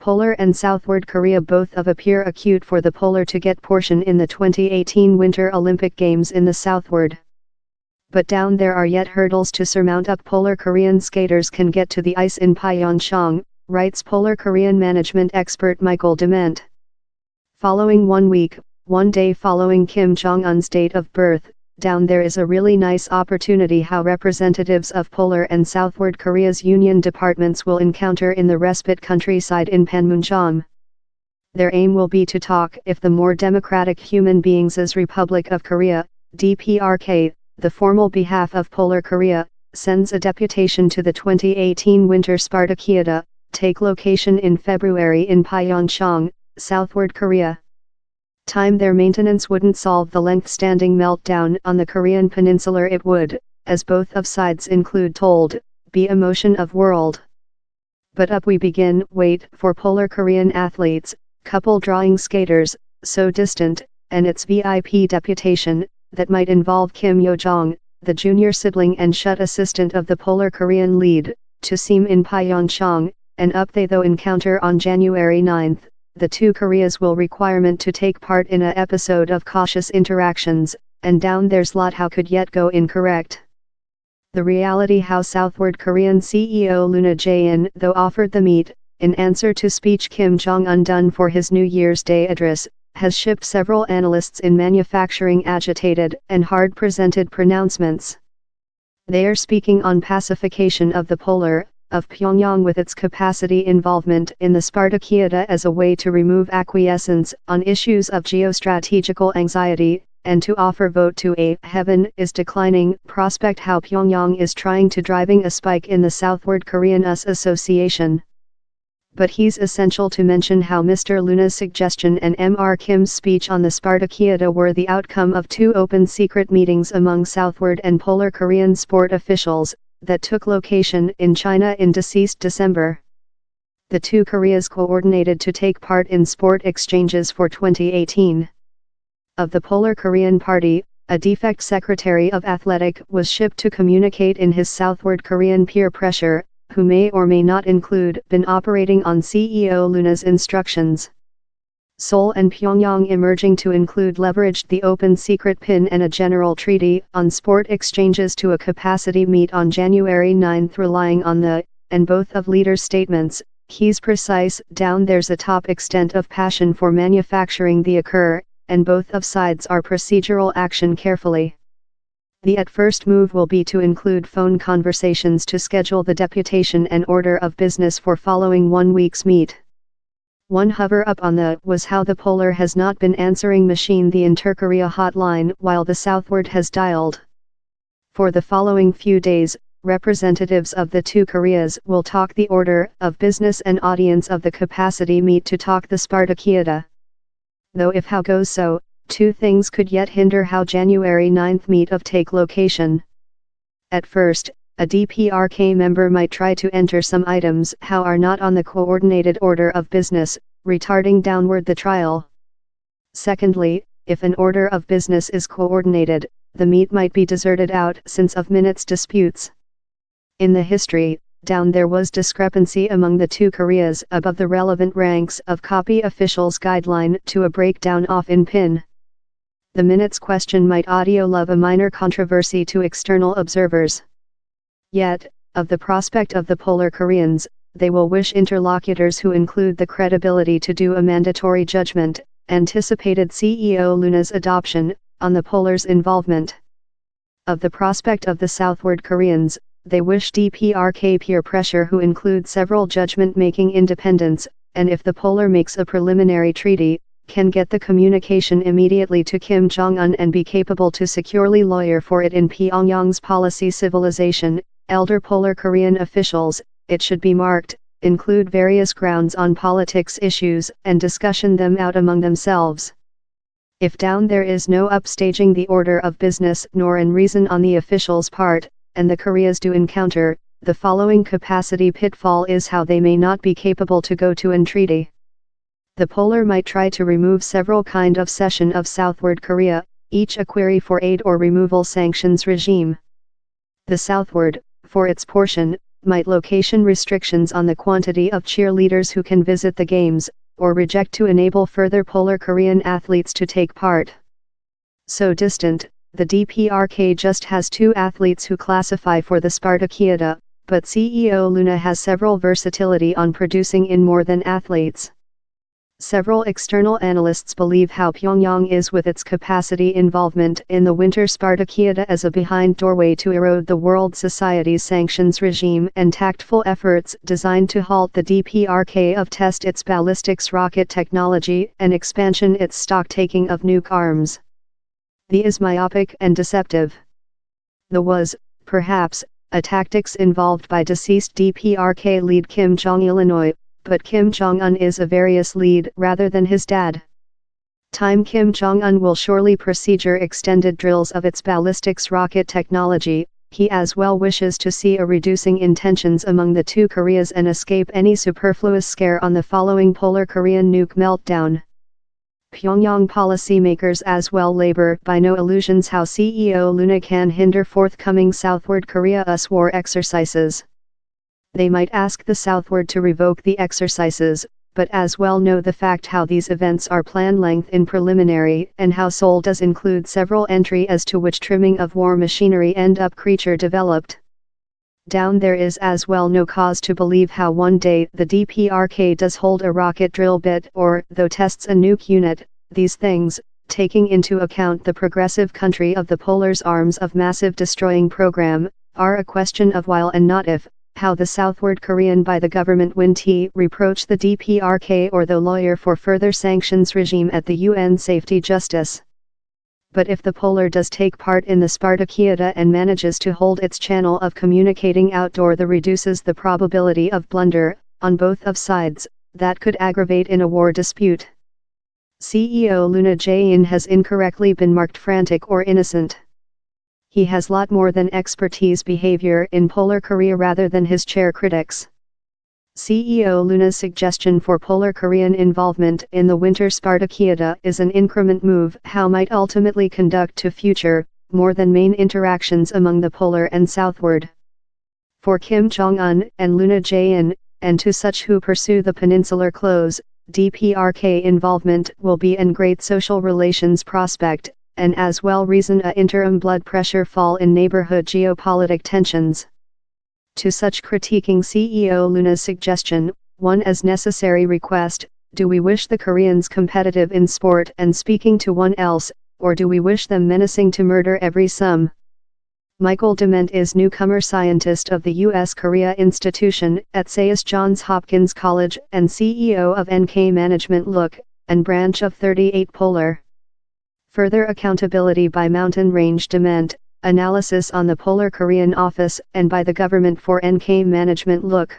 Polar and Southward Korea both of appear acute for the polar to get portion in the 2018 Winter Olympic Games in the southward. But down there are yet hurdles to surmount up. Polar Korean skaters can get to the ice in Pyeongchang, writes Polar Korean management expert Michael Dement. Following 1 week, 1 day following Kim Jong-un's date of birth, down there is a really nice opportunity how representatives of Polar and Southward Korea's union departments will encounter in the respite countryside in Panmunjom. Their aim will be to talk if the more democratic human beings' Republic of Korea, DPRK, the formal behalf of Polar Korea, sends a deputation to the 2018 Winter Spartakiada, take location in February in Pyeongchang, Southward Korea. Time their maintenance wouldn't solve the length-standing meltdown on the Korean peninsula. It would, as both of sides include told, be a motion of world. But up we begin. Wait for Polar Korean athletes, couple drawing skaters, so distant, and its VIP deputation, that might involve Kim Yo-jong, the junior sibling and shut assistant of the Polar Korean lead, to seem in Pyeongchang, and up they though encounter on January 9. The two Koreas will requirement to take part in a episode of cautious interactions, and down there's lot how could yet go incorrect. The reality how Southward Korean CEO Luna Jae-in though offered the meet, in answer to speech Kim Jong-un done for his New Year's Day address, has shipped several analysts in manufacturing agitated and hard-presented pronouncements. They are speaking on pacification of the polar, of Pyongyang with its capacity involvement in the Spartakiada as a way to remove acquiescence on issues of geostrategical anxiety, and to offer vote to a heaven is declining prospect how Pyongyang is trying to driving a spike in the Southward Korean US association. But he's essential to mention how Mr. Luna's suggestion and Mr. Kim's speech on the Spartakiada were the outcome of two open secret meetings among Southward and Polar Korean sport officials, that took location in China in deceased December. The two Koreas coordinated to take part in sport exchanges for 2018. Of the Polar Korean Party, a defect secretary of athletic was shipped to communicate in his Southward Korean peer pressure, who may or may not include been operating on CEO Luna's instructions. Seoul and Pyongyang emerging to include leveraged the open secret pin and a general treaty on sport exchanges to a capacity meet on January 9 relying on the, and both of leaders' statements, he's precise down there's a top extent of passion for manufacturing the occur, and both of sides are procedural action carefully. The at first move will be to include phone conversations to schedule the deputation and order of business for following 1 week's meet. One hover up on the was how the Polar has not been answering machine the Inter-Korea hotline while the Southward has dialed. For the following few days, representatives of the two Koreas will talk the order of business and audience of the capacity meet to talk the Spartakiada. Though if how goes so, two things could yet hinder how January 9 meet of take location. At first, a DPRK member might try to enter some items how are not on the coordinated order of business, retarding downward the trial. Secondly, if an order of business is coordinated, the meet might be deserted out since of minutes disputes. In the history, down there was discrepancy among the two Koreas above the relevant ranks of copy officials guideline to a breakdown off in pin. The minutes question might audio love a minor controversy to external observers. Yet, of the prospect of the Polar Koreans, they will wish interlocutors who include the credibility to do a mandatory judgment, anticipated CEO Luna's adoption, on the Polar's involvement. Of the prospect of the Southward Koreans, they wish DPRK peer pressure who include several judgment-making independents, and if the Polar makes a preliminary treaty, can get the communication immediately to Kim Jong-un and be capable to securely lawyer for it in Pyongyang's policy civilization. Elder Polar Korean officials, it should be marked, include various grounds on politics issues and discussion them out among themselves. If down there is no upstaging the order of business nor in reason on the officials' part, and the Koreas do encounter, the following capacity pitfall is how they may not be capable to go to entreaty. The Polar might try to remove several kind of cession of Southward Korea, each a query for aid or removal sanctions regime. The Southward, for its portion, might location restrictions on the quantity of cheerleaders who can visit the games, or reject to enable further Polar Korean athletes to take part. So distant, the DPRK just has 2 athletes who classify for the Spartakiada, but CEO Luna has several versatility on producing in more than athletes. Several external analysts believe how Pyongyang is with its capacity involvement in the Winter Spartakiada as a behind doorway to erode the world society's sanctions regime and tactful efforts designed to halt the DPRK of test its ballistics rocket technology and expansion its stock-taking of nuke arms. The is myopic and deceptive. The was, perhaps, a tactics involved by deceased DPRK lead Kim Jong-il, but Kim Jong-un is a various lead rather than his dad. Time Kim Jong-un will surely procedure extended drills of its ballistics rocket technology. He as well wishes to see a reducing in tensions among the 2 Koreas and escape any superfluous scare on the following Polar Korean nuke meltdown. Pyongyang policymakers as well labor by no illusions how CEO Luna can hinder forthcoming Southward Korea-US war exercises. They might ask the Southward to revoke the exercises, but as well know the fact how these events are plan length in preliminary and how Seoul does include several entry as to which trimming of war machinery end up creature developed. Down there is as well no cause to believe how one day the DPRK does hold a rocket drill bit or though tests a nuke unit. These things, taking into account the progressive country of the Polar's arms of massive destroying program, are a question of while and not if. How the Southward Korean by the government Win-T reproach the DPRK or the lawyer for further sanctions regime at the UN Safety Justice. But if the Polar does take part in the Spartakiada and manages to hold its channel of communicating outdoor, that reduces the probability of blunder, on both of sides, that could aggravate in a war dispute. CEO Luna Jae-in has incorrectly been marked frantic or innocent. He has lot more than expertise behavior in Polar Korea rather than his chair critics. CEO Luna's suggestion for Polar Korean involvement in the Winter Spartakiada is an increment move how might ultimately conduct to future, more than main interactions among the Polar and Southward. For Kim Jong-un and Luna Jae-in, and to such who pursue the peninsular close, DPRK involvement will be an great social relations prospect, and as well reason a interim blood pressure fall in neighborhood geopolitic tensions. To such critiquing CEO Luna's suggestion, one as necessary request, do we wish the Koreans competitive in sport and speaking to one else, or do we wish them menacing to murder every some? Michael Dement is newcomer scientist of the U.S. Korea Institution at Sayus Johns Hopkins College and CEO of NK Management Look, and branch of 38 Polar. Further accountability by Mountain Range Dement, analysis on the Polar Korean office and by the government for NK Management Look.